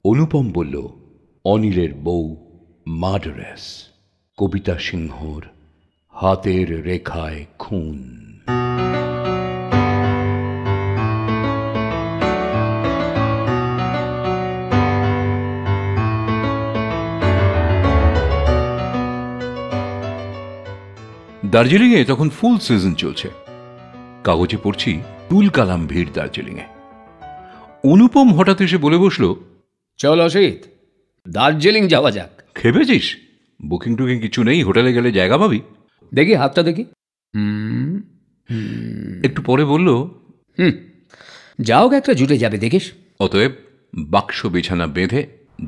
অনুপম বলল, অনিলের বউ মার্ডারেস। কবিতা সিংহর হাতের রেখায় খুন। দার্জিলিংয়ে তখন ফুল সিজন চলছে। কাগজে পড়ছি তুল কালাম ভিড় দার্জিলিংয়ে। অনুপম হঠাৎ এসে বলে বসলো, চল অসিত, দার্জিলিং যাওয়া যাক। খেপেছিস? বুকিং টুকিং কিছু নেই, হোটেলে গেলে জায়গা পাবি। দেখি হাতটা দেখি। একটু পরে বলল, যাও একটা জুটে যাবে দেখিস। অতএব বাক্স বিছানা বেঁধে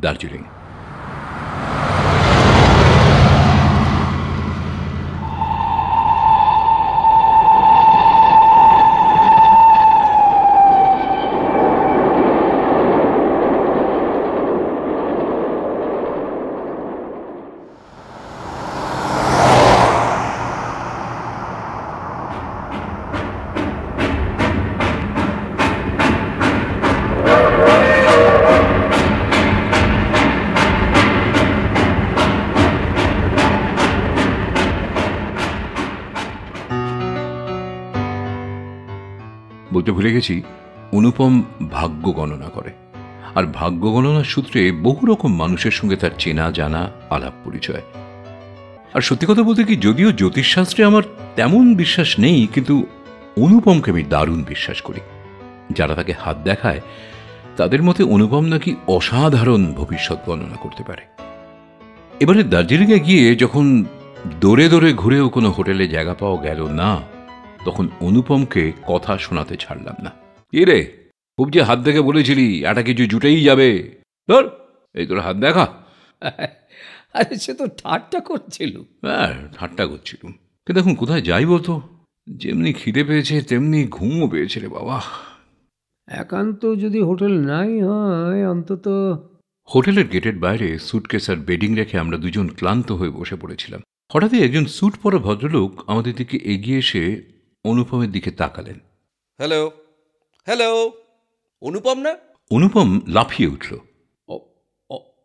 দার্জিলিং। বলতে ভুলে গেছি, অনুপম ভাগ্য গণনা করে, আর ভাগ্য গণনার সূত্রে বহু রকম মানুষের সঙ্গে তার চেনা জানা আলাপ পরিচয়। আর সত্যি কথা বলতে কি, যদিও জ্যোতিষশাস্ত্রে আমার তেমন বিশ্বাস নেই, কিন্তু অনুপমকে আমি দারুণ বিশ্বাস করি। যারা তাকে হাত দেখায় তাদের মতে অনুপম নাকি অসাধারণ ভবিষ্যৎ গণনা করতে পারে। এবারে দার্জিলিংয়ে গিয়ে যখন দৌড়ে দৌড়ে ঘুরেও কোনো হোটেলে জায়গা পাওয়া গেল না, তখন অনুপমকে কথা শোনাতে ছাড়লাম না। রে, খুব যে হাত দেখে বলেছিলি একটা কিছু জুটেই যাবে, ধর এই তোর হাত দেখা। আরে সে তো ঠাট্টা করছিল। হ্যাঁ, ঠাট্টা করছিলাম, কিন্তু এখন কোথায় যাই বলতো? যেমনি খিদে পেয়েছে তেমনি ঘুমও পেয়েছে রে বাবা। একান্ত যদি হোটেল নাই হয়, অন্তত হোটেলের গেটের বাইরে সুটকেস আর বেডিং রেখে আমরা দুজন ক্লান্ত হয়ে বসে পড়েছিলাম। হঠাৎই একজন স্যুট পরা ভদ্রলোক আমাদের দিকে এগিয়ে এসে অনুপমের দিকে তাকালেন। হ্যালো হ্যালো, অনুপম না? অনুপম লাফিয়ে উঠল,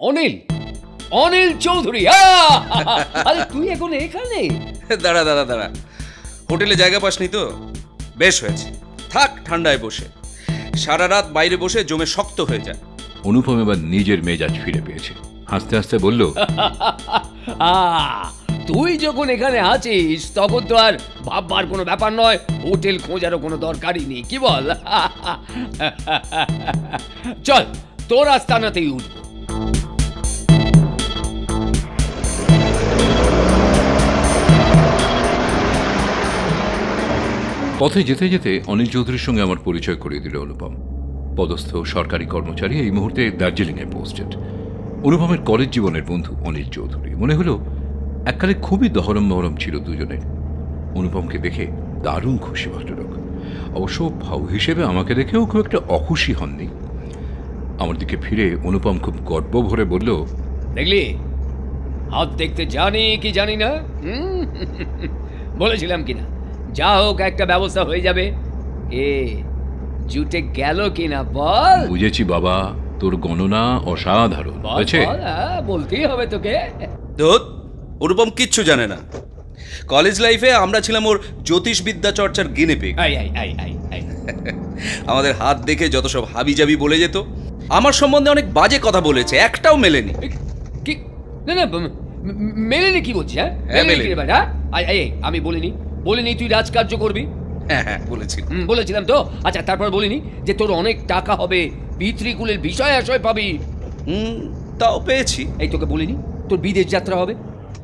অনিল, অনিল চৌধুরী। আরে তুই এখন এখানে? দাঁড়া দাঁড়া দাঁড়া, হোটেলে জায়গা পাসনি তো? বেশ হয়েছে, থাক ঠান্ডায় বসে, সারা রাত বাইরে বসে জমে শক্ত হয়ে যায়। অনুপম এবার নিজের মেজাজ ফিরে পেয়েছে, হাসতে হাসতে বলল, তুই যখন এখানে আছিস তখন তো আর ভাববার কোনো ব্যাপার নয়, হোটেল খোঁজারও কোনো দরকারই নেই, কি বল? চল তোর আস্তানাতেই উঠব। পথে যেতে যেতে অনিল চৌধুরীর সঙ্গে আমার পরিচয় করিয়ে দিল অনুপম। পদস্থ সরকারি কর্মচারী, এই মুহূর্তে দার্জিলিংয়ে পোস্টেড। অনুপমের কলেজ জীবনের বন্ধু অনিল চৌধুরী। মনে হলো এককালে খুবই দহরম মহরম ছিল দুজনের। অনুপমকে দেখে দারুণ খুশি ভদ্রলোক। অবশ্য ভাউ হিসেবে আমাকে দেখেও খুব একটা অখুশি হননি। আমার দিকে ফিরে অনুপম খুব গর্ব ভরে বলল, দেখলি হাত দেখতে জানি কি জানি না, বলেছিলাম কিনা যা হোক একটা ব্যবস্থা হয়ে যাবে। এ জুটে গেল কিনা বল? বুঝেছি বাবা, তোর গণনা অসাধারণ। বলতেই হবে তোকে। অনুপম কিচ্ছু জানে না। কলেজ লাইফে আমরা ছিলাম ওর জ্যোতিষবিদ্যা চর্চার গিনিপিগ। আমাদের হাত দেখে যত সব হাবিজাবি বলে যেত। আমার সম্বন্ধে অনেক বাজে কথা বলেছে, একটাও মেলেনি। কি না না মেলেনি? কি বলছিস? আমি বলিনি তুই রাজকার্য করবি? হ্যাঁ বলেছিলাম তো। আচ্ছা, তারপর বলিনি যে তোর অনেক টাকা হবে, পিতৃকুলের বিষয় আশয় পাবি? তাও পেয়েছি। এই তোকে বলিনি তোর বিদেশ যাত্রা হবে?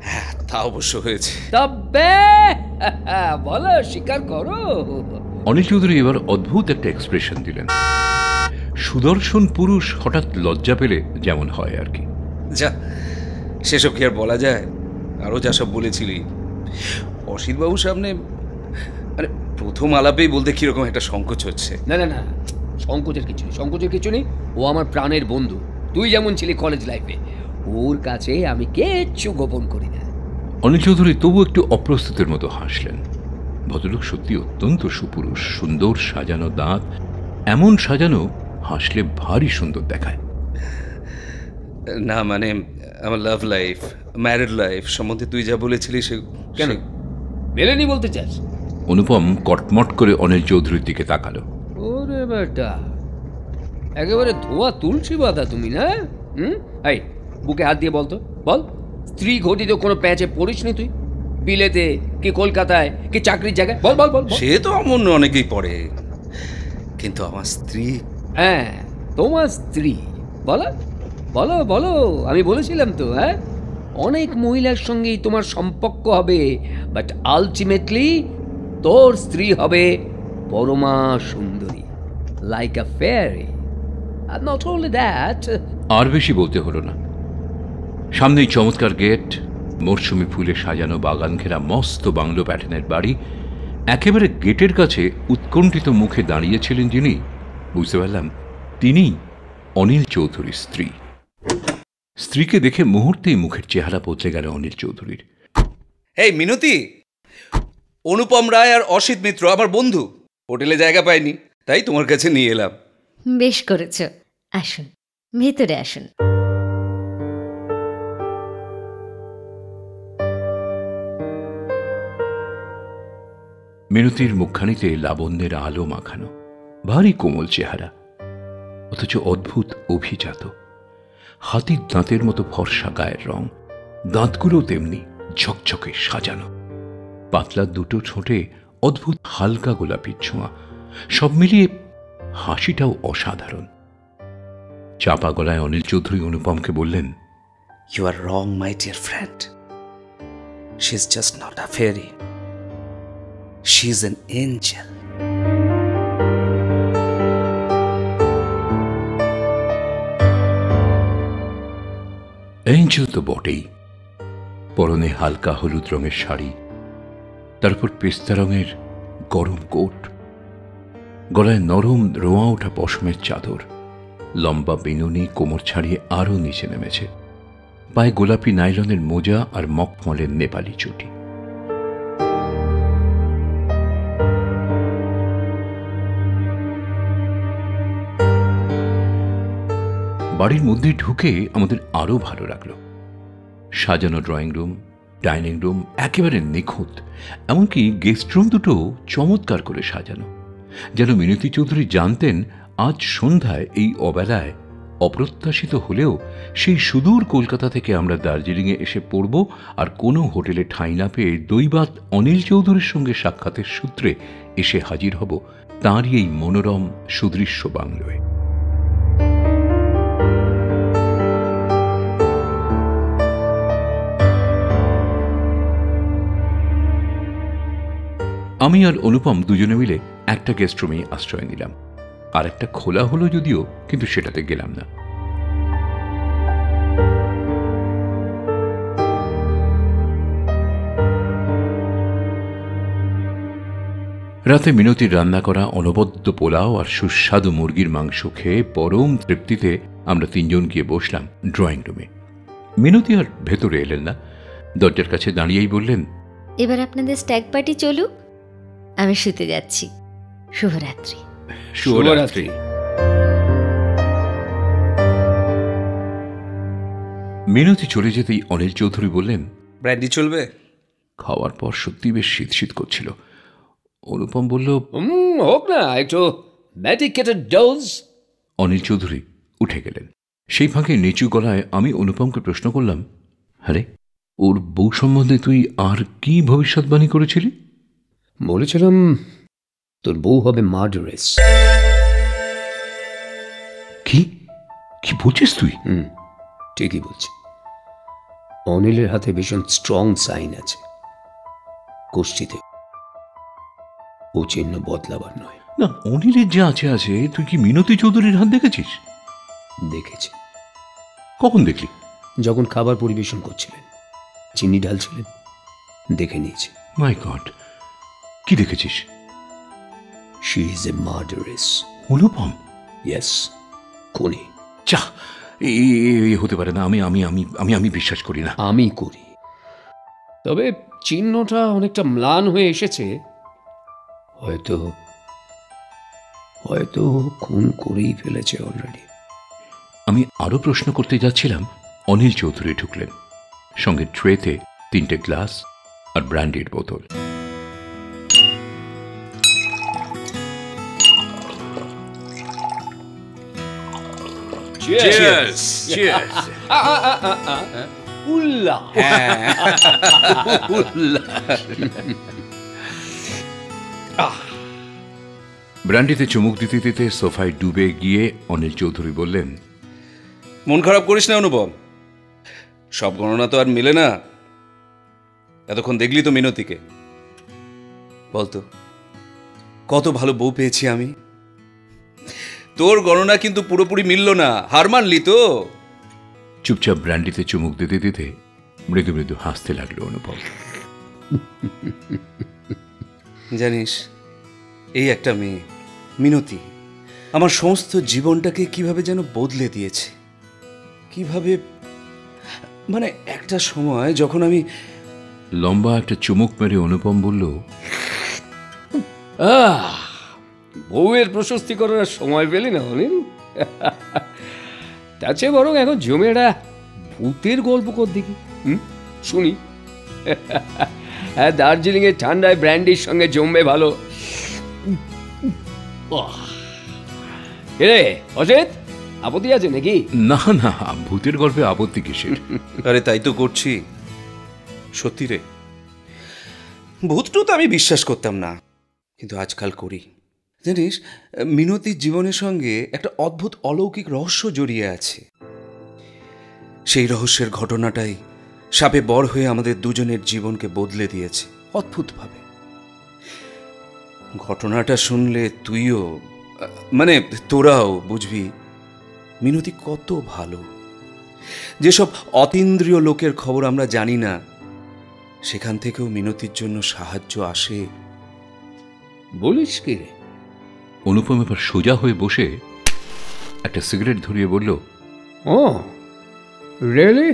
হ্যাঁ, তা অবশ্য হয়েছে। তবে বলো, স্বীকার করো। অনিল চৌধুরী এবার অদ্ভুত একটা এক্সপ্রেশন দিলেন। সুদর্শন পুরুষ হঠাৎ লজ্জা পেলে যেমন হয় আর কি। যা, সেসব কি আর বলা যায়? আরো যা সব বলেছিলি অসিতবাবুর সামনে, আরে প্রথম আলাপেই বলতে কিরকম একটা সংকোচ হচ্ছে। না না না, সংকোচের কিছু নেই। ও আমার প্রাণের বন্ধু। তুই যেমন ছিলি কলেজ লাইফে, ওর কাছে আমি কিচ্ছু গোপন করি না। অনিল চৌধুরী তবু একটু অপ্রস্তুতের মতো হাসলেন। ভদ্রলোক সত্যি অত্যন্ত সুপুরুষ, সুন্দর সাজানো দাঁত, এমন সাজানো হাসলে ভারী সুন্দর দেখায়। না মানে আমার লাভ লাইফ, ম্যারিড লাইফ সম্বন্ধে তুই যা বলেছিলি সে কেন মেলেনি বলতে চাস? অনুপম কটমট করে অনিল চৌধুরীর দিকে তাকালো। ওরে বেটা, একেবারে ধোয়া তুলসী বাঁধা তুমি না? এই বুকে হাত দিয়ে বলতো, বল, স্ত্রী ঘটিত কোনো প্যাঁচে পড়িসনি তুই? বিলেতে কি কলকাতায় কি চাকরির জায়গায়? বল বল বল বল। সে তো অমন অনেকেই পড়ে, কিন্তু আমার স্ত্রী। হ্যাঁ, তোমার স্ত্রী। বলো বলো বলো, আমি বলেছিলাম তো, হ্যাঁ, অনেক মহিলার সঙ্গেই তোমার সম্পর্ক হবে, বাট আলটিমেটলি তোর স্ত্রী হবে পরমা সুন্দরী, লাইক আ ফেয়ারি। আর নট অনলি দ্যাট। আর বেশি বলতে হলো না। সামনেই চমৎকার গেট, মরশুমি ফুলে সাজানো বাগান ঘেরা মস্ত বাংলো প্যাটার্নের বাড়ি। একেবারে গেটের কাছে উৎকণ্ঠিত মুখে দাঁড়িয়েছিলেন যিনি, বুঝতে পারলাম তিনিই অনিল চৌধুরীর স্ত্রী। স্ত্রীকে দেখে মুহূর্তেই মুখের চেহারা বদলে গেল অনিল চৌধুরীর। এই মিনতি, অনুপম রায় আর অসিত মিত্র আমার বন্ধু, হোটেলে জায়গা পায়নি, তাই তোমার কাছে নিয়ে এলাম। বেশ করেছ, আসুন, ভেতরে আসুন। মিনতির মুখখানিতে লাবণ্যের আলো মাখানো, ভারী কোমল চেহারা, অথচ অদ্ভুত অভিজাত। হাতির দাঁতের মতো ফর্সা গায়ের রং, দাঁতগুলো তেমনি ঝকঝকে সাজানো। পাতলা দুটো ঠোঁটে অদ্ভুত হালকা গোলাপির ছোঁয়া। সব মিলিয়ে হাসিটাও অসাধারণ। চাপা গলায় অনিল চৌধুরী অনুপমকে বললেন, you are wrong my dear friend, she is just not a fairy, she is an angel. Angel তো বটেই। পরনে হালকা হলুদ রঙের শাড়ি, তারপর পেস্তা রঙের গরম কোট, গলায় নরম রোঁয়া ওঠা পশমের চাদর, লম্বা বিনুনি কোমর ছাড়িয়ে আরও নিচে নেমেছে, পায়ে গোলাপি নাইলনের মোজা আর মখমলের নেপালি চটি। বাড়ির মধ্যে ঢুকে আমাদের আরো ভালো লাগলো। সাজানো ড্রয়িং রুম, ডাইনিং রুম একেবারে নিখুঁত, এমনকি গেস্ট রুম দুটো চমৎকার করে সাজানো, যেন মিনতি চৌধুরী জানতেন আজ সন্ধ্যায় এই অবেলায় অপ্রত্যাশিত হলেও সেই সুদূর কলকাতা থেকে আমরা দার্জিলিংয়ে এসে পড়ব, আর কোনো হোটেলে ঠাঁই না পেয়ে দৈবাত অনিল চৌধুরীর সঙ্গে সাক্ষাতের সূত্রে এসে হাজির হব তাঁরই এই মনোরম সুদৃশ্য বাংলোয়। আমি আর অনুপম দুজনে মিলে একটা গেস্ট রুমে আশ্রয় নিলাম। আর একটা খোলা হলো যদিও, কিন্তু সেটাতে গেলাম না। রাতে মিনতির রান্না করা অনবদ্য পোলাও আর সুস্বাদু মুরগির মাংস খেয়ে পরম তৃপ্তিতে আমরা তিনজন গিয়ে বসলাম ড্রয়িং রুমে। মিনতি আর ভেতরে এলেন না, দরজার কাছে দাঁড়িয়েই বললেন, এবার আপনাদের স্ট্যাগ পার্টি চলুক, আমি শুতে যাচ্ছি। শুভরাত্রি। শুভরাত্রি। মিনতি চলে যেতেই অনিল চৌধুরী বললেন, ব্র্যান্ডি চলবে? খাওয়ার পর সত্যি বেশ শীত শীত করছিল। অনুপম বলল, হোক না একটু মেডিকেটেড ডোজ। অনিল চৌধুরী উঠে গেলেন। সেই ফাঁকে নিচু গলায় আমি অনুপমকে প্রশ্ন করলাম, আরে ওর বউ সম্বন্ধে তুই আর কি ভবিষ্যৎবাণী করেছিলি? বলেছিলাম তোর বউ হবে মার্ডারেস। কি কি বলছিস তুই? ঠিকই বলছি। অনিলের হাতে ভীষণ স্ট্রং সাইন আছে, গোষ্ঠীতে। ও চিহ্ন বদলাবার নয়। না, অনিলের যে আছে আছে, তুই কি মিনতি চৌধুরীর হাত দেখেছিস? দেখেছি। কখন দেখলি? যখন খাবার পরিবেশন করছিলেন, চিনি ঢালছিলেন, দেখে নিয়েছি। মাই গড, কি দেখেছিস? She is a murderess. Anupam? Yes, খুনি। চা, হতে পারে না। আমি আমি আমি আমি আমি বিশ্বাস করি না। আমি করি। তবে চিহ্নটা অনেকটা ম্লান হয়ে এসেছে। হয়তো হয়তো খুন করেই ফেলেছে অলরেডি। আমি আরো প্রশ্ন করতে যাচ্ছিলাম, অনিল চৌধুরী ঢুকলেন, সঙ্গে ট্রেতে 3টে গ্লাস আর ব্র্যান্ডির বোতল। Cheers! Cheers! উল্লা ব্র্যান্ডিতে চুমুক দিতে দিতে সোফায় ডুবে গিয়ে অনিল চৌধুরী বললেন, মন খারাপ করিস না অনুপম, সব গণনা তো আর মেলে না। এতক্ষণ দেখলি তো মিনতিকে, বলতো কত ভালো বউ পেয়েছি আমি। তোর গণনা কিন্তু পুরোপুরি মিলল না, হার মানলি তো। চুপচাপ ব্র্যান্ডিতে চুমুক দিতে দিতে মৃদু মৃদু হাসতে লাগলো অনুপম। জানিস, এই একটা মেয়ে মিনতি আমার সমস্ত জীবনটাকে কিভাবে যেন বদলে দিয়েছে। কিভাবে মানে একটা সময় যখন আমি লম্বা একটা চুমুক মেরে অনুপম বলল, বউয়ের প্রশস্তি করার আর সময় পেলি না অনিল? তার চেয়ে বরং এখন জমে একটা ভূতের গল্প কর দেখি, শুনি। হ্যাঁ, দার্জিলিং এর ঠান্ডায় ব্র্যান্ডির সঙ্গে জমবে ভালো। রে অজিত, আপত্তি আছে নাকি? না না, ভূতের গল্পে আপত্তি কিসের? আরে তাই তো করছি। সত্যি রে, ভূতটু তো আমি বিশ্বাস করতাম না, কিন্তু আজকাল করি। জানিস, মিনতির জীবনের সঙ্গে একটা অদ্ভুত অলৌকিক রহস্য জড়িয়ে আছে। সেই রহস্যের ঘটনাটাই সাপে বর হয়ে আমাদের দুজনের জীবনকে বদলে দিয়েছে অদ্ভুতভাবে। ঘটনাটা শুনলে তুইও, মানে তোরাও বুঝবি মিনতি কত ভালো। যেসব অতীন্দ্রিয় লোকের খবর আমরা জানি না, সেখান থেকেও মিনতির জন্য সাহায্য আসে। বলিস কি রে? অনুপম এবার সোজা হয়ে বসে একটা সিগারেট ধরিয়ে বলল, ও রিয়েলি?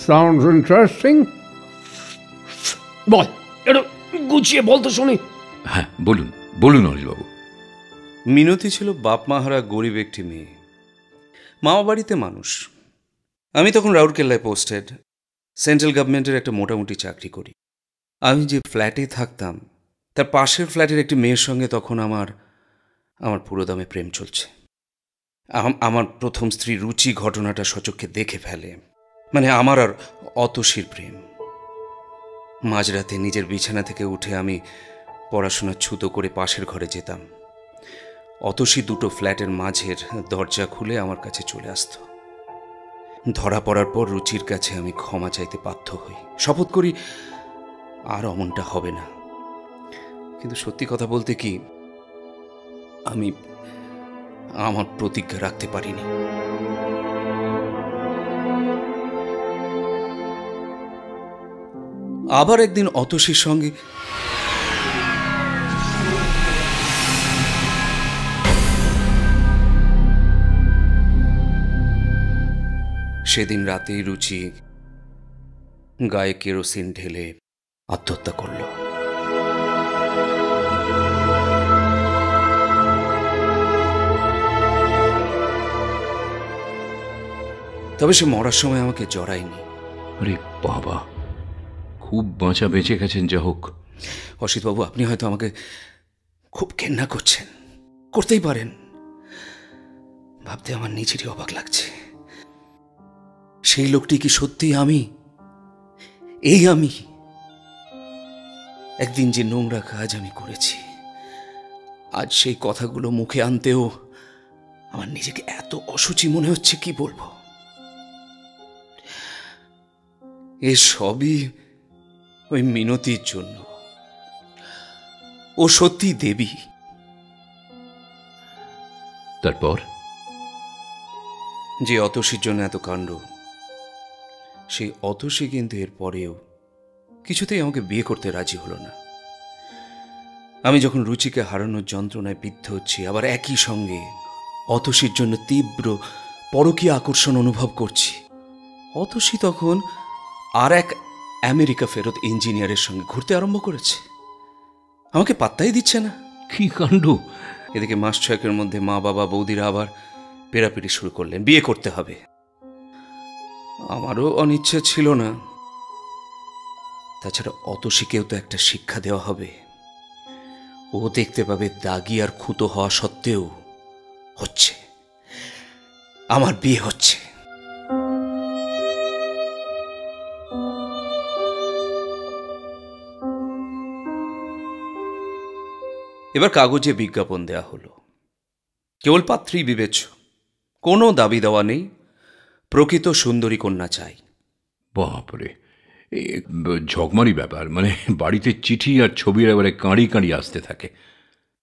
Sounds interesting. বল, একটু গুছিয়ে বল তো শুনি। হ্যাঁ বলুন বলুন অনিলবাবু। মিনতি ছিল বাপ মাহারা গরিব একটি মেয়ে, মামা বাড়িতে মানুষ। আমি তখন রাউরকেল্লায় পোস্টেড, সেন্ট্রাল গভর্নমেন্টের একটা মোটামুটি চাকরি করি। আমি যে ফ্ল্যাটে থাকতাম তার পাশের ফ্ল্যাটের একটি মেয়ের সঙ্গে তখন আমার পুরোদমে প্রেম চলছে। আমার প্রথম স্ত্রী রুচি ঘটনাটা সচক্ষে দেখে ফেলে, মানে আমার আর অতসীর প্রেম। মাঝরাতে নিজের বিছানা থেকে উঠে আমি পড়াশোনা ছুতো করে পাশের ঘরে যেতাম। অতসী দুটো ফ্ল্যাটের মাঝের দরজা খুলে আমার কাছে চলে আসত। ধরা পড়ার পর রুচির কাছে আমি ক্ষমা চাইতে বাধ্য হই, শপথ করি আর অমনটা হবে না। কিন্তু সত্যি কথা বলতে কি, আমি আমার প্রতিজ্ঞা রাখতে পারিনি। আবার একদিন অতসীর সঙ্গে সেদিন রাতেই রুচি গায়ে কেরোসিন ঢেলে আত্মহত্যা করল। তবে সে মরার সময় আমাকে জড়ায়নি। আরে বাবা, খুব বাঁচা বেঁচে গেছেন যা হোক। অসিতবাবু, আপনি হয়তো আমাকে খুব ঘেন্না করছেন, করতেই পারেন। ভাবতে আমার নিজেরই অবাক লাগছে, সেই লোকটি কি সত্যি আমি? এই আমি? একদিন যে নোংরা কাজ আমি করেছি, আজ সেই কথাগুলো মুখে আনতেও আমার নিজেকে এত অসুচি মনে হচ্ছে, কি বলবো। এ সবই ওই মিনতির জন্য। ও সত্যি দেবী। তারপর যে অতসীর জন্য এত কাণ্ড, সেই অতসী কিন্তু এর পরেও কিছুতেই আমাকে বিয়ে করতে রাজি হলো না। আমি যখন রুচিকে হারানোর যন্ত্রণায় বিদ্ধ হচ্ছি, আবার একই সঙ্গে অতসীর জন্য তীব্র পরকীয় আকর্ষণ অনুভব করছি, অতসী তখন আর এক আমেরিকা ফেরত ইঞ্জিনিয়ারের সঙ্গে ঘুরতে আরম্ভ করেছে। আমাকে পাত্তাই দিচ্ছে না। কি কাণ্ড! এদিকে মাস ছয়েকের মধ্যে মা বাবা বৌদিরা আবার পেরাপিটি শুরু করলেন, বিয়ে করতে হবে। আমারও অনিচ্ছা ছিল না। তাছাড়া অতসীকেও তো একটা শিক্ষা দেওয়া হবে। ও দেখতে পাবে দাগি আর খুঁতো হওয়া সত্ত্বেও হচ্ছে, আমার বিয়ে হচ্ছে। এবার কাগজে বিজ্ঞাপন দেয়া হলো। কেবল পাত্রী বিবেচ্য, কোনো দাবি দেওয়া নেই, প্রকৃত সুন্দরী কন্যা চাই। বাপরে, এ ঝকমারি ব্যাপার, মানে বাড়িতে চিঠি আর ছবির এবারে কাঁড়ি কাঁড়ি আসতে থাকে।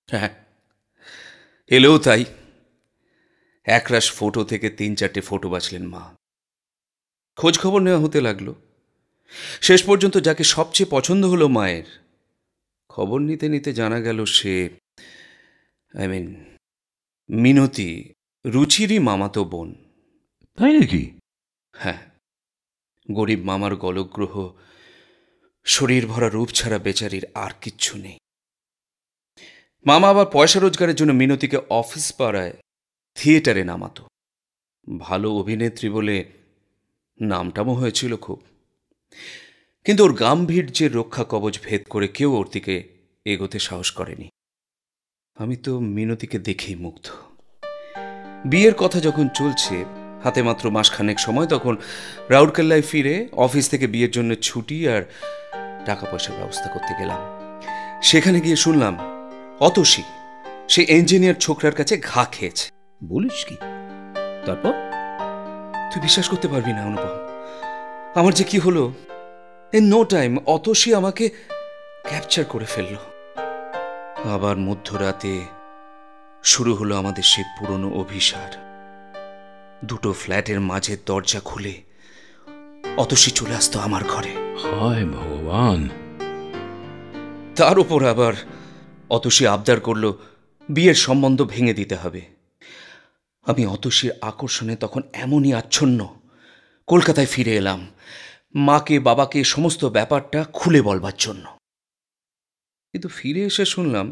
হ্যাঁ, এলেও তাই। একরাশ ফটো থেকে 3-4টে ফটো বাছলেন মা। খোঁজ খবর নেওয়া হতে লাগলো। শেষ পর্যন্ত যাকে সবচেয়ে পছন্দ হলো মায়ের, খবর নিতে নিতে জানা গেল সে মিনতি রুচিরই মামাতো বোন। তাই নাকি? হ্যাঁ, গরিব মামার গলগ্রহ, শরীর ভরা রূপ ছাড়া বেচারির আর কিচ্ছু নেই। মামা আবার পয়সা রোজগারের জন্য মিনতিকে অফিস পাড়ায় থিয়েটারে নামাতো। ভালো অভিনেত্রী বলে নামটামও হয়েছিল খুব। কিন্তু ওর গাম্ভীর্যের রক্ষা কবচ ভেদ করে কেউ ওর দিকে এগোতে সাহস করেনি। আমি তো মিনতিকে দেখেই মুগ্ধ। বিয়ের কথা যখন চলছে, হাতে মাত্র মাসখানেক সময়, তখন রাউরকেল্লায় ফিরে অফিস থেকে বিয়ের জন্য ছুটি আর টাকা পয়সার ব্যবস্থা করতে গেলাম। সেখানে গিয়ে শুনলাম অতসী সে ইঞ্জিনিয়ার ছোকরার কাছে ঘা খেয়েছে। বলিস কি? তারপর? তুই বিশ্বাস করতে পারবি না অনুপম, আমার যে কি হলো। ইন নো টাইম অতসী আমাকে ক্যাপচার করে ফেলল। আবার মধ্যরাতে শুরু হলো আমাদের সেই পুরনো অভিসার। দুটো ফ্ল্যাটের মাঝে দরজা খুলে অতসী চলে আসতো আমার ঘরে। হায় ভগবান! তার উপর আবার অতসী আবদার করলো বিয়ের সম্বন্ধ ভেঙে দিতে হবে। আমি অতসীর আকর্ষণে তখন এমনই আচ্ছন্ন, কলকাতায় ফিরে এলাম মাকে বাবাকে সমস্ত ব্যাপারটা খুলে বলবার জন্য। কিন্তু ফিরে এসে শুনলাম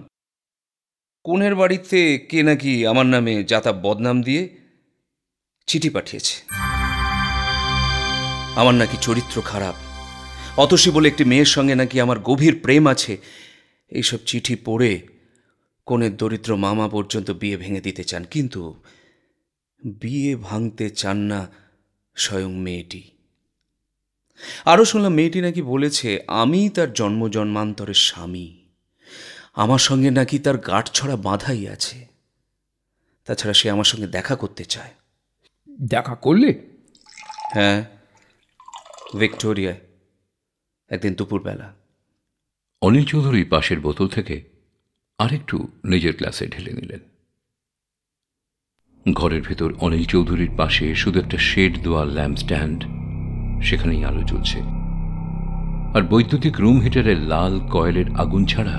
কোনের বাড়িতে কে নাকি আমার নামে যাতা বদনাম দিয়ে চিঠি পাঠিয়েছে। আমার নাকি চরিত্র খারাপ, অতসী বলে একটি মেয়ের সঙ্গে নাকি আমার গভীর প্রেম আছে। এইসব চিঠি পড়ে কোনের দরিদ্র মামা পর্যন্ত বিয়ে ভেঙে দিতে চান, কিন্তু বিয়ে ভাঙতে চান না স্বয়ং মেয়েটি। আরও শুনলাম মেয়েটি নাকি বলেছে আমি তার জন্ম জন্মান্তরের স্বামী, আমার সঙ্গে নাকি তার গাঁটছড়া বাঁধাই আছে। তাছাড়া সে আমার সঙ্গে দেখা করতে চায়। দেখা করলে? হ্যাঁ, ভিক্টোরিয়ায় একদিন দুপুরবেলা। অনিল চৌধুরী পাশের বোতল থেকে আরেকটু নিজের গ্লাসে ঢেলে নিলেন। ঘরের ভেতর অনিল চৌধুরীর পাশে শুধু একটা শেড দেওয়া ল্যাম্প স্ট্যান্ড, সেখানেই আলো জ্বলছে, আর বৈদ্যুতিক রুম হিটারের লাল কয়েলের আগুন ছাড়া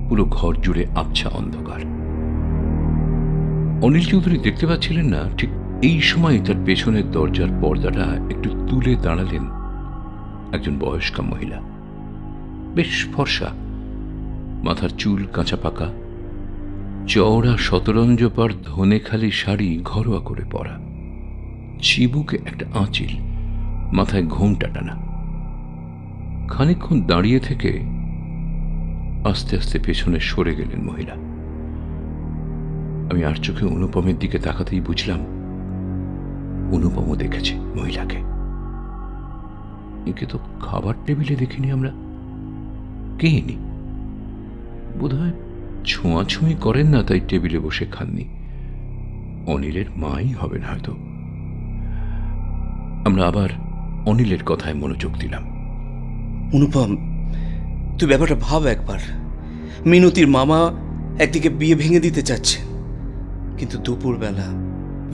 পুরো ঘর জুড়ে আবছা অন্ধকার। অনিল চৌধুরী দেখতে পাচ্ছিলেন না, ঠিক এই সময় তার পেছনের দরজার পর্দাটা একটু তুলে দাঁড়ালেন একজন বয়স্কা মহিলা। বেশ ফর্সা, মাথার চুল কাঁচা পাকা, চওড়া শতরঞ্জপার ধনেখালি শাড়ি ঘরোয়া করে পরা, চিবুকে একটা আঁচিল, মাথায় ঘোমটা টানা। খানিকক্ষণ দাঁড়িয়ে থেকে আস্তে আস্তে পেছনে সরে গেলেন মহিলা। আমি আর চোখে অনুপমের দিকে তাকাতেই বুঝলাম অনুপমও দেখেছে মহিলাকে। একে তো খাবার টেবিলে দেখিনি আমরা। কে ইনি? বোধহয় ছোঁয়াছুঁই করেন না, তাই টেবিলে বসে খাননি। অনিলের মাই হবেন হয়তো। আমরা আবার অনিলের কথায় মনোযোগ দিলাম। অনুপম, তুই ব্যাপারটা ভাব একবার। মিনতির মামা একদিকে বিয়ে ভেঙে দিতে চাচ্ছেন, কিন্তু দুপুরবেলা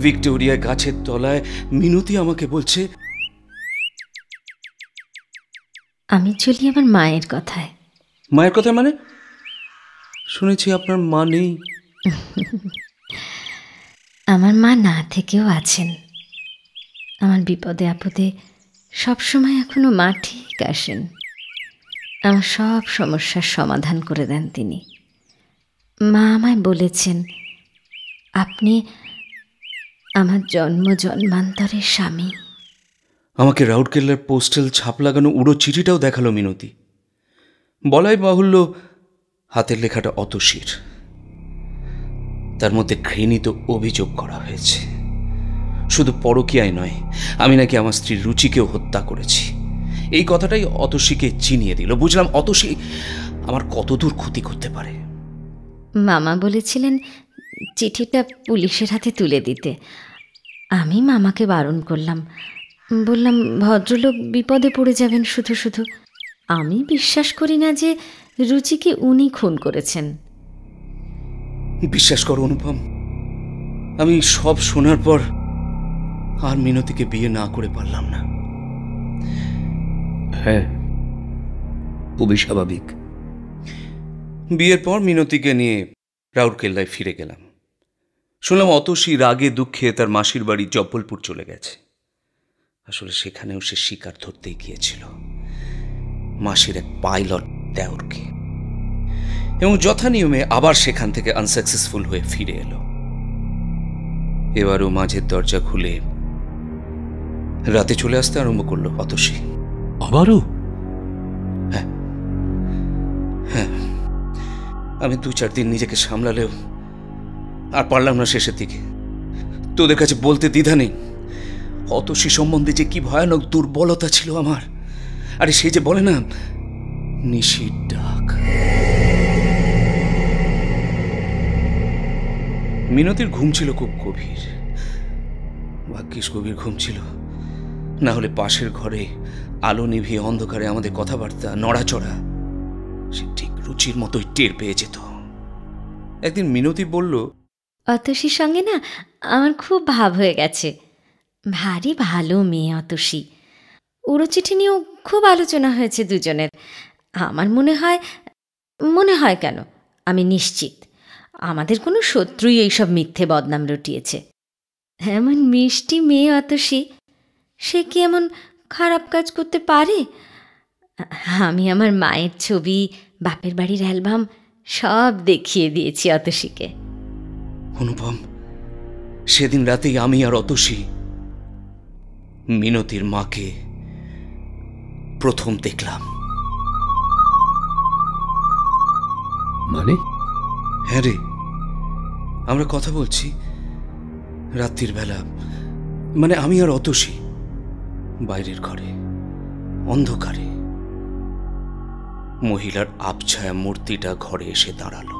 ভিক্টোরিয়া গাছের তলায় মিনতি আমাকে বলছে আমি চলি আমার মায়ের কথায়। মায়ের কথা মানে? শুনেছি আপনার মা নেই। আমার মা না থেকেও আছেন। আমার বিপদে আপদে সবসময় এখনো মা ঠিক আসেন। আমার সব সমস্যার সমাধান করে দেন তিনি। মা আমায় বলেছেন, আপনি আমার জন্ম জন্মান্তরের স্বামী। আমাকে রাউরকেল্লার পোস্টাল ছাপ লাগানো উড়ো চিঠিটাও দেখালো মিনতি। বলাই বাহুল্য হাতের লেখাটা অতসীর। তার মধ্যে ঘৃণিত অভিযোগ করা হয়েছে, শুধু পরকীয়ায় নয়, আমি নাকি আমার স্ত্রীর রুচিকেও হত্যা করেছি। এই কথাটাই অতসীকে চিনিয়ে দিল। বুঝলাম অতসী আমার কতদূর ক্ষতি করতে পারে। মামা বলেছিলেন চিঠিটা পুলিশের হাতে তুলে দিতে। আমি মামাকে বারণ করলাম, বললাম ভদ্রলোক বিপদে পড়ে যাবেন শুধু শুধু। আমি বিশ্বাস করি না যে রুচিকে উনি খুন করেছেন। বিশ্বাস করো অনুপম, আমি সব শোনার পর আর মিনতিকে বিয়ে না করে পারলাম না। হ্যাঁ, খুবই স্বাভাবিক। বিয়ের পর মিনতিকে নিয়ে রাউরকেল্লায় ফিরে গেলাম। শুনলাম অতসী রাগে দুঃখে তার মাসির বাড়ি জব্বলপুর চলে গেছে। আসলে সেখানেও সে শিকার ধরতেই গিয়েছিল মাসির এক পাইলট দেওরকে, এবং যথানিয়মে আবার সেখান থেকে আনসাকসেসফুল হয়ে ফিরে এলো। এবারও মাঝের দরজা খুলে রাতে চলে আসতে আরম্ভ করলো অতসী। আবারও? হ্যাঁ, আমি 2-4 দিন নিজেকে সামলালেও আর পারলাম না শেষের দিকে। তোদের কাছে বলতে দ্বিধা নেই অতসী সম্বন্ধে যে কি ভয়ানক দুর্বলতা ছিল আমার। আরে সে যে বলে না, নিশির ডাক। মিনতির ঘুম ছিল খুব গভীর, ভাগ্যিস গভীর ঘুম ছিল, না হলে পাশের ঘরে আলো নিভিয়ে অন্ধকারে আমাদের কথাবার্তা, নড়াচড়া সে ঠিক রুচির মতোই টের পেয়ে যেত। একদিন মিনতি বলল, অতসীর সঙ্গে না আমার খুব ভাব হয়ে গেছে। ভারী ভালো মেয়ে অতসী। উড়ো চিঠি নিয়েও খুব আলোচনা হয়েছে দুজনের। আমার মনে হয় কেন, আমি নিশ্চিত আমাদের কোনো শত্রুই এইসব মিথ্যে বদনাম রটিয়েছে। এমন মিষ্টি মেয়ে অতসী, সে কি এমন খারাপ কাজ করতে পারে? আমি আমার মায়ের ছবি, বাপের বাড়ির অ্যালবাম সব দেখিয়ে দিয়েছি অতসীকে। অনুপম, সেদিন রাতেই আমি আর অতসী মিনতির মাকে প্রথম দেখলাম। মানে? হ্যাঁ রে, আমরা কথা বলছি রাত্রির বেলা, মানে আমি আর অতসী বাইরের ঘরে অন্ধকারে। মহিলার আবছায়া মূর্তিটা ঘরে এসে দাঁড়ালো।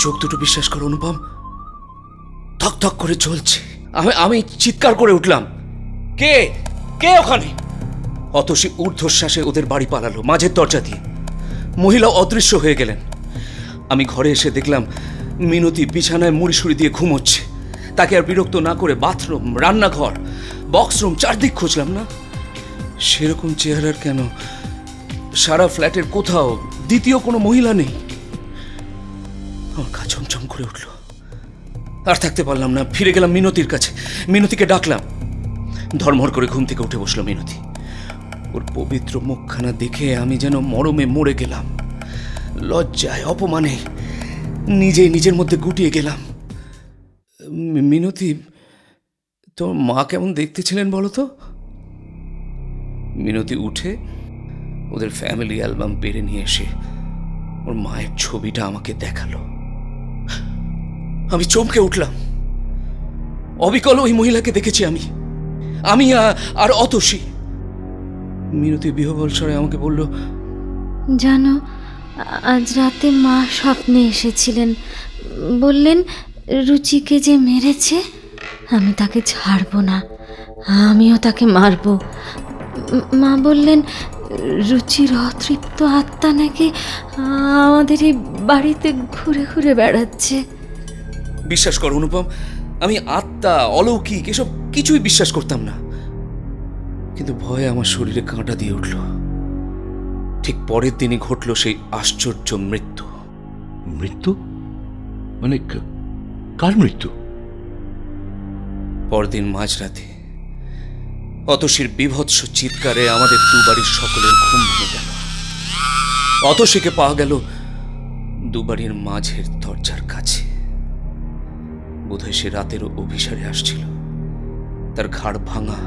চোখ দুটো বিশ্বাস করো অনুপম, থক থক করে জ্বলছে। আমি চিৎকার করে উঠলাম, কে কে ওখানে? অতসী ঊর্ধ্বশ্বাসে ওদের বাড়ি পালালো মাঝের দরজা দিয়ে। মহিলা অদৃশ্য হয়ে গেলেন। আমি ঘরে এসে দেখলাম মিনতি বিছানায় মুড়িসুড়ি দিয়ে ঘুমোচ্ছে। তাকে আর বিরক্ত না করে বাথরুম, রান্নাঘর, বক্সরুম চারদিক খুঁজলাম না। সেরকম চেহারার কেন সারা ফ্ল্যাটের কোথাও দ্বিতীয় কোনো মহিলা নেই। আমার গা ছমছম করে উঠল, আর থাকতে পারলাম না। ফিরে গেলাম মিনতির কাছে, মিনতিকে ডাকলাম। ধর্মর করে ঘুম থেকে উঠে বসলো মিনতি। ওর পবিত্র মুখখানা দেখে আমি যেন মরমে মরে গেলাম। লজ্জায় অপমানে নিজের মধ্যে গুটিয়ে গেলাম। মিনতি, তোর মা কেমন দেখতে ছিলেন বলো তো? মিনতি উঠে ওদের ফ্যামিলি অ্যালবাম পেরে নিয়ে এসে ওর মায়ের ছবিটা আমাকে দেখালো। আমি চমকে উঠলাম। অবিকল ওই মহিলাকে দেখেছি আমি আর অতসী। মিনতি বিহ্বল স্বরে আমাকে বলল, জানো, আজ রাতে মা স্বপ্নে এসেছিলেন। বললেন রুচিকে যে মেরেছে আমি তাকে ছাড়ব না, আমিও তাকে মারব। মা বললেন রুচির অতৃপ্ত আত্মা নাকি আমাদের এই বাড়িতে ঘুরে ঘুরে বেড়াচ্ছে। বিশ্বাস কর অনুপম, আমি আত্মা, অলৌকিক এসব কিছুই বিশ্বাস করতাম না, কিন্তু ভয়ে আমার শরীরে কাঁটা দিয়ে উঠল। ঠিক পরের দিনই ঘটল সেই আশ্চর্য মৃত্যু। মৃত্যু? মানে কার মৃত্যু? পরদিন মাঝরাতে অতসীর বীভৎস চিৎকারে আমাদের দুবাড়ির সকলের ঘুম ভেঙে গেল। অতসীকে পাওয়া গেল দুবাড়ির মাঝের দরজার কাছে। বোধহয় সে রাতের অভিসারে আসছিল। তার ঘাড় ভাঙা,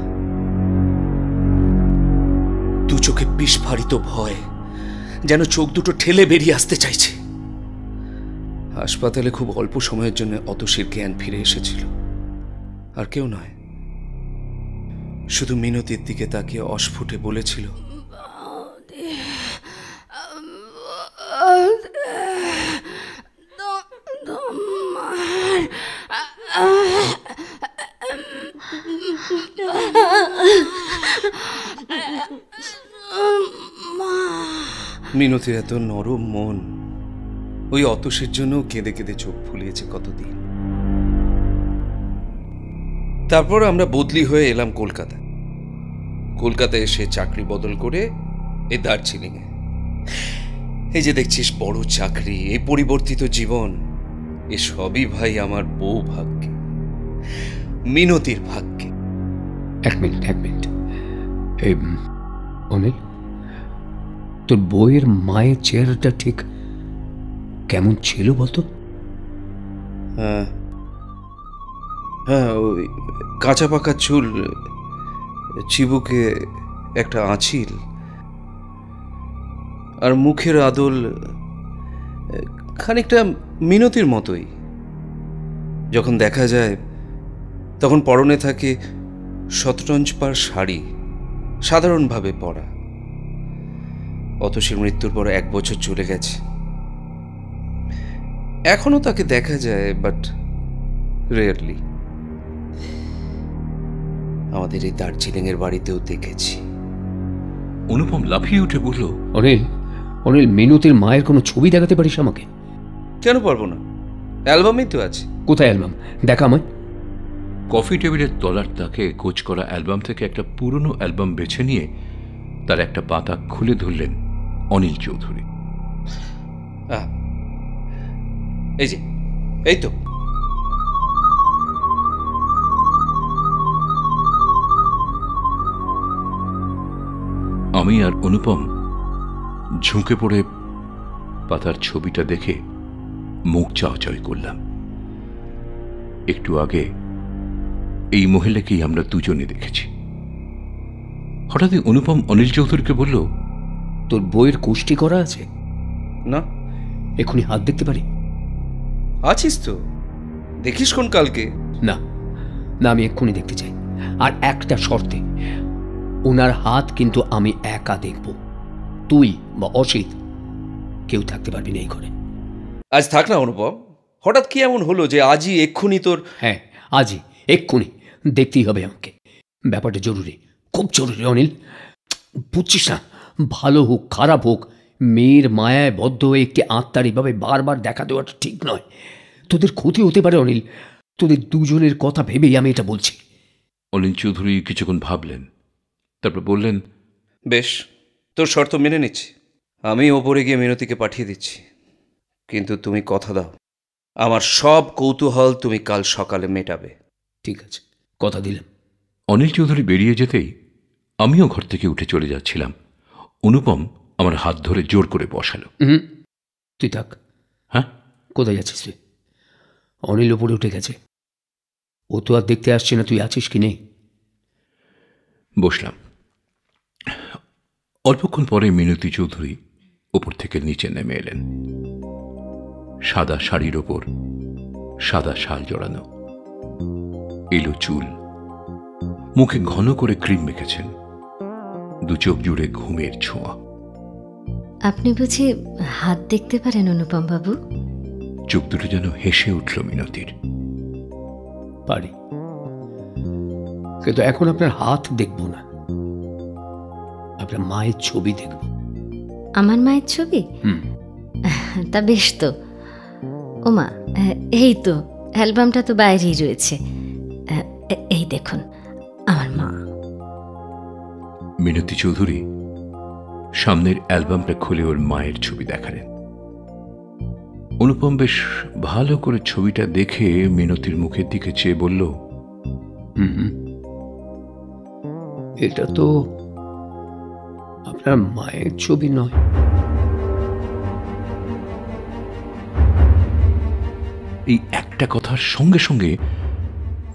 দু চোখে বিস্ফারিত ভয়, যেন চোখ দুটো ঠেলে বেরিয়ে আসতে চাইছে। হাসপাতালে খুব অল্প সময়ের জন্য অতসীর জ্ঞান ফিরে এসেছিল। আর কেউ নয়, শুধু মিনতির দিকে তাকিয়ে অস্ফুটে বলেছিল, মিনতির এত নরম মন, ওই অতসীর জন্য কেঁদে কেঁদে চোখ ফুলিয়েছে কতদিন। তারপর আমরা বদলি হয়ে এলাম কলকাতায়। কলকাতায় এসে চাকরি বদল করে এই দার্জিলিংয়ে। এই যে দেখছিস বড় চাকরি, এই পরিবর্তিত জীবন, এ সবই ভাই আমার বউ ভাগ্যে, মিনতির ভাগ্যে। এক মিনিট অনিল, তোর বইয়ের মায়ের চেহারাটা ঠিক কেমন ছিল বলতো? হ্যাঁ, ওই কাঁচা পাকা চুল, চিবুকে একটা আঁচিল, আর মুখের আদল খানিকটা মিনতির মতোই। যখন দেখা যায় তখন পরনে থাকে শতরঞ্জ পার শাড়ি, সাধারণভাবে পরা। অতসীর মৃত্যুর পর 1 বছর চলে গেছে। এখনো তাকে দেখা যায়, বাট রেয়ারলি। আমাদের এই দার্জিলিং এর বাড়িতেও দেখেছি। অনুপম লাফিয়ে উঠে বলল, অনিল, মিনতির মায়ের কোনো ছবি দেখাতে পারিস আমাকে? কেন পারবো না, অ্যালবামেই তো আছে। কোথায় অ্যালবাম? দেখা আমায়। কফি টেবিলের তলার তাকে কোচ করা অ্যালবাম থেকে একটা পুরনো অ্যালবাম বেছে নিয়ে তার একটা পাতা খুলে ধরলেন অনিল চৌধুরী। এই তো। আমি আর অনুপম ঝুঁকে পড়ে পাতার ছবিটা দেখে মুখ চাওয়াচাই করলাম। একটু আগে এই মহিলাকেই আমরা দুজনে দেখেছি। হঠাৎই অনুপম অনিল চৌধুরীকে বলল, তোর বইয়ের কুষ্টি করা আছে? না। এখনই হাত দেখতে পারি? আছিস তো, দেখিস কোন কালকে? না, আমি এক্ষুনি দেখতে চাই, আর একটা শর্তে। ওনার হাত কিন্তু আমি একা দেখব, তুই বা অসিত কেউ থাকতে পারবি না এই ঘরে। আজ থাক না অনুপম, হঠাৎ কি এমন হলো যে আজই এক্ষুনি তোর? হ্যাঁ, আজই এক্ষুনি দেখতেই হবে আমাকে। ব্যাপারটা জরুরি, খুব জরুরি অনিল, বুঝছিস না? ভালো হোক খারাপ হোক, মেয়ের মায়ায় বদ্ধ হয়ে একটি আত্মার এভাবে বারবার দেখা দেওয়াটা ঠিক নয়। তোদের ক্ষতি হতে পারে অনিল, তোদের দুজনের কথা ভেবেই আমি এটা বলছি। অনিল চৌধুরী কিছুক্ষণ ভাবলেন, তারপর বললেন, বেশ, তোর শর্ত মেনে নিচ্ছি। আমি ওপরে গিয়ে মিনতিকে পাঠিয়ে দিচ্ছি, কিন্তু তুমি কথা দাও আমার সব কৌতূহল তুমি কাল সকালে মেটাবে। ঠিক আছে, কথা দিলাম। অনিল চৌধুরী বেরিয়ে যেতেই আমিও ঘর থেকে উঠে চলে যাচ্ছিলাম। অনুপম আমার হাত ধরে জোর করে বসালো। তুই থাক। হ্যাঁ? কোথায় যাচ্ছিস তুই? অনিল ওপরে উঠে গেছে, ও তো আর দেখতে আসছে না তুই আছিস কি নেই। বসলাম। অল্পক্ষণ পরে মিনতি চৌধুরী ওপর থেকে নিচে নেমে এলেন। সাদা শাড়ির ওপর সাদা শাল জড়ানো, এলো চুল, মুখে ঘন করে ক্রিম মেখেছেন, দু চোখ জুড়ে ঘুমের ছোঁয়া। আপনি বুঝি হাত দেখতে পারেন অনুপম বাবু? চোখ দুটো যেন হেসে উঠল মিনতির। পারি, কিন্তু এখন আপনার হাত দেখব না, আপনার মায়ের ছবি দেখব। আমার মায়ের ছবি? তা বেশ তো। ওমা, এই তো অ্যালবামটা তো বাইরেই রয়েছে, এই দেখুন আমার মা। মিনতি চৌধুরী সামনের অ্যালবামটা খুলে ওর মায়ের ছবি দেখালেন। অনুপম বেশ ভালো করে ছবিটা দেখে মিনতির মুখের দিকে চেয়ে বলল, এটা তো আপনার মায়ের ছবি নয়। এই একটা কথার সঙ্গে সঙ্গে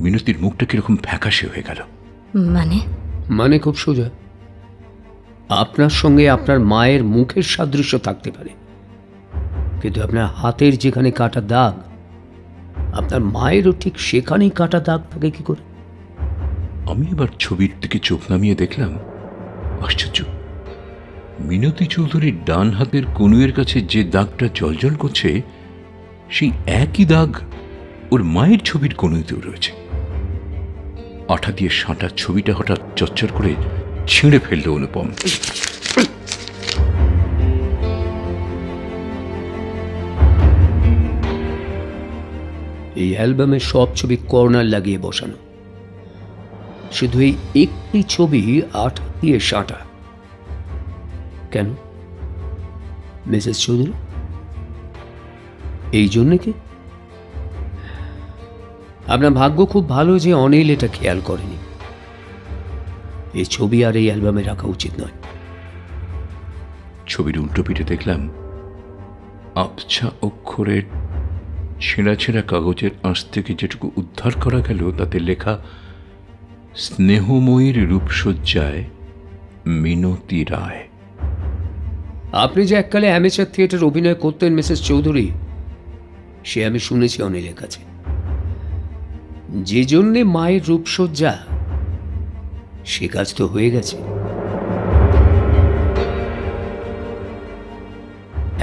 মিনতির মুখটা কিরকম ফ্যাকাশে হয়ে গেল। মানে খুব সোজা, আপনার সঙ্গে আপনার মায়ের মুখের সাদৃশ্য থাকতে পারে, কিন্তু আপনার হাতের যেখানে কাটা দাগ, আপনার মায়েরও ঠিক সেখানেই কাটা দাগ থাকে কি করে? আমি এবার ছবির দিকে চোখ নামিয়ে দেখলাম, আশ্চর্য, মিনতি চৌধুরীর ডান হাতের কনুয়ের কাছে যে দাগটা জ্বলজ্বল করছে, সেই একই দাগ ওর মায়ের ছবির কনুইতেও রয়েছে। আঠা দিয়ে সাঁটার ছবিটা হঠাৎ চচ্চর করে ছিঁড়ে ফেলল অনুপম। এই অ্যালবামে সব ছবি কর্নার লাগিয়ে বসানো, শুধু এই একটি ছবি আঠা দিয়ে সাঁটা। কেন মিসেস চৌধুরী? এই জন্যে কি? আপনার ভাগ্য খুব ভালো যে অনিল এটা খেয়াল করেনি। এই ছবি আর এই অ্যালবামে রাখা উচিত নয়। ছবির উল্টো পিঠে দেখলাম আবছা অক্ষরের ছেঁড়া ছেঁড়া কাগজের আঁশ থেকে যেটুকু উদ্ধার করা গেল তাতে লেখা, স্নেহময়ীর রূপসজ্জায় মিনতি রায়। আপনি যে এককালে অ্যামেচার থিয়েটার অভিনয় করতেন মিসেস চৌধুরী, সে আমি শুনেছি অনিলের কাছে। যে জন্যে মায়ের রূপসজ্জা, সে কাজ তো হয়ে গেছে।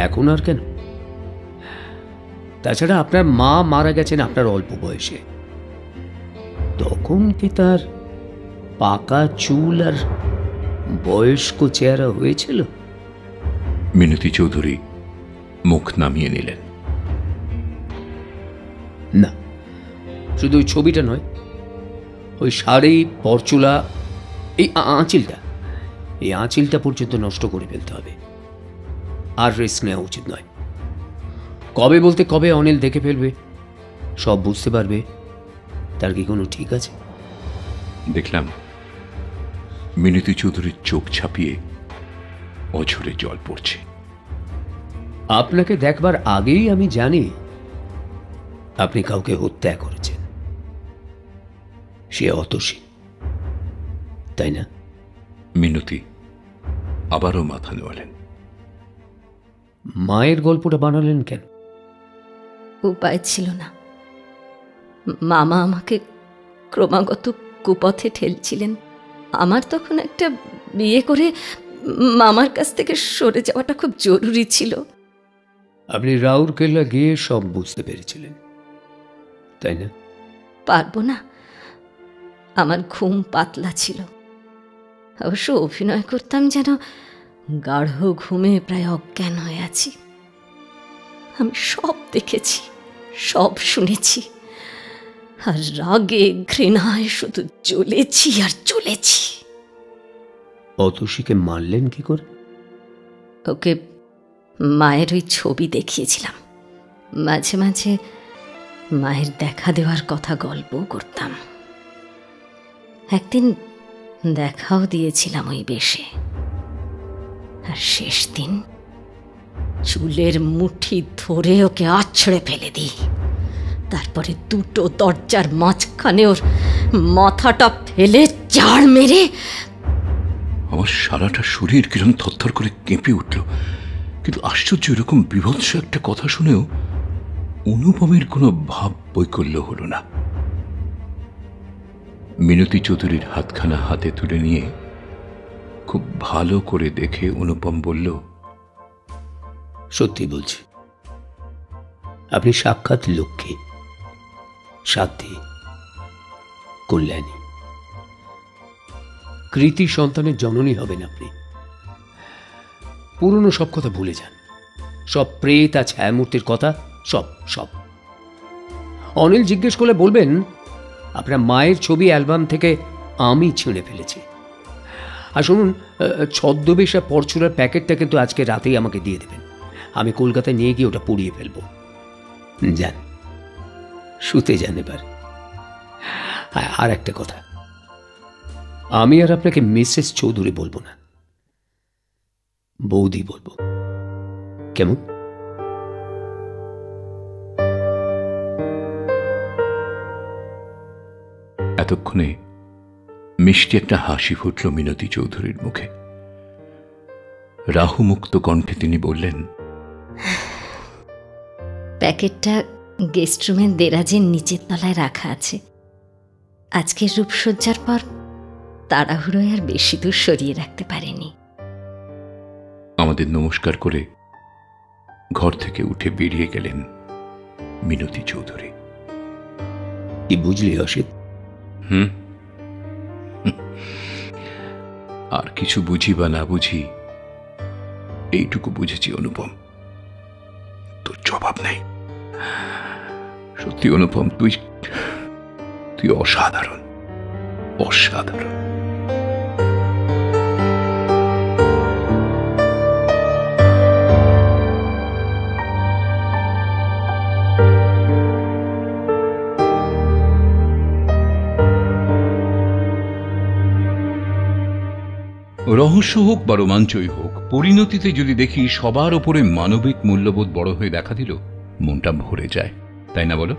এখন আর কেন? তাছাড়া আপনার মা মারা গেছেন আপনার অল্প বয়সে। তখন কি তার পাকা চুল আর বয়স্ক চেহারা হয়েছিল? মিনতি চৌধুরী মুখ নামিয়ে নিলেন। না, শুধু ওই ছবিটা নয়, ওই শাড়ি, পরচুলা, এই আঁচিলটা পর্যন্ত নষ্ট করে ফেলতে হবে। আর রেস্ট নেওয়া উচিত নয়। কবে বলতে কবে অনিল দেখে ফেলবে, সব বুঝতে পারবে, তার কি কোনো ঠিক আছে? দেখলাম মিনতি চৌধুরীর চোখ ছাপিয়ে অঝরে জল পড়ছে। আপনাকে দেখবার আগেই আমি জানি আপনি কাউকে হত্যা করেছেন। সে অতসী, তাই না? মিনতি আবারও মাথা নোয়ালেন। মায়ের গল্পটা বানালেন কেন? উপায় ছিল না। মামা আমাকে ক্রমাগত কুপথে ঠেলছিলেন। আমার তখন একটা বিয়ে করে মামার কাছ থেকে সরে যাওয়াটা খুব জরুরি ছিল। আপনি রাউরকেল্লা গিয়ে সব বুঝতে পেরেছিলেন, তাই না? পারবো না, আমার ঘুম পাতলা ছিল। অবশ্য অভিনয় করতাম যেন গাঢ় ঘুমে প্রায় অজ্ঞান হয়ে আছি। আমি সব দেখেছি, সব শুনেছি, আর রাগে ঘৃণায় শুধু জ্বলেছি আর জ্বলেছি। অতসীকে মারলেন কি করে? ওকে মায়ের ওই ছবি দেখিয়েছিলাম। মাঝে মাঝে মায়ের দেখা দেওয়ার কথা গল্প করতাম। একদিন দেখাও দিয়েছিলাম ওই বেশে। আর শেষ দিন চুলের মুঠি ধরে ওকে আছড়ে ফেলে দিই। তারপরে দুটো দরজার মাঝখানে ওর মাথাটা ফেলে চাড় মেরে। আমার সারাটা শরীর কিরম থরথর করে কেঁপে উঠল। কিন্তু আশ্চর্য, এরকম বিভৎস একটা কথা শুনেও অনুপমের কোনো ভাব বৈকল্য হল না। মিনতি চৌধুরীর হাতখানা হাতে তুলে নিয়ে খুব ভালো করে দেখে অনুপম বলল, সত্যি বলছি, আপনি সাক্ষাৎ লক্ষ্মী, সাধ্যী, কল্যাণী, কৃতি সন্তানের জননী হবেন আপনি। পুরনো সব কথা ভুলে যান, সব প্রেত আর ছায়ামূর্তির কথা, সব সব। অনিল জিজ্ঞেস করলে বলবেন আপনার মায়ের ছবি অ্যালবাম থেকে আমি ছিঁড়ে ফেলেছি। আর শুনুন, ছদ্মবেশ আর পরচুলার প্যাকেটটা কিন্তু আজকে রাতেই আমাকে দিয়ে দেবেন। আমি কলকাতায় নিয়ে গিয়ে ওটা পুড়িয়ে ফেলব। যান, শুতে যান এবার। আর একটা কথা, আমি আর আপনাকে মিসেস চৌধুরী বলবো না, বৌদি বলবো, কেমন? এতক্ষণে মিষ্টি একটা হাসি ফুটল মিনতি চৌধুরীর মুখে। রাহুমুক্ত কণ্ঠে তিনি বললেন, প্যাকেটটা গেস্ট রুমের দেরাজের নিচের তলায় রাখা আছে। আজকের রূপসজ্জার পর তাড়াহুড়োয় আর বেশি দূর সরিয়ে রাখতে পারেনি। আমাদের নমস্কার করে ঘর থেকে উঠে বেরিয়ে গেলেন মিনতি চৌধুরী। কি বুঝলি অসিত? আর কিছু বুঝি বা না বুঝি, এইটুকু বুঝেছি অনুপম, তোর জবাব নেই। সত্যি অনুপম, তুই অসাধারণ, অসাধারণ। রহস্য হোক বা রোমাঞ্চই হোক, পরিণতিতে যদি দেখি সবার ওপরে মানবিক মূল্যবোধ বড় হয়ে দেখা দিল, মনটা ভরে যায়, তাই না বলো?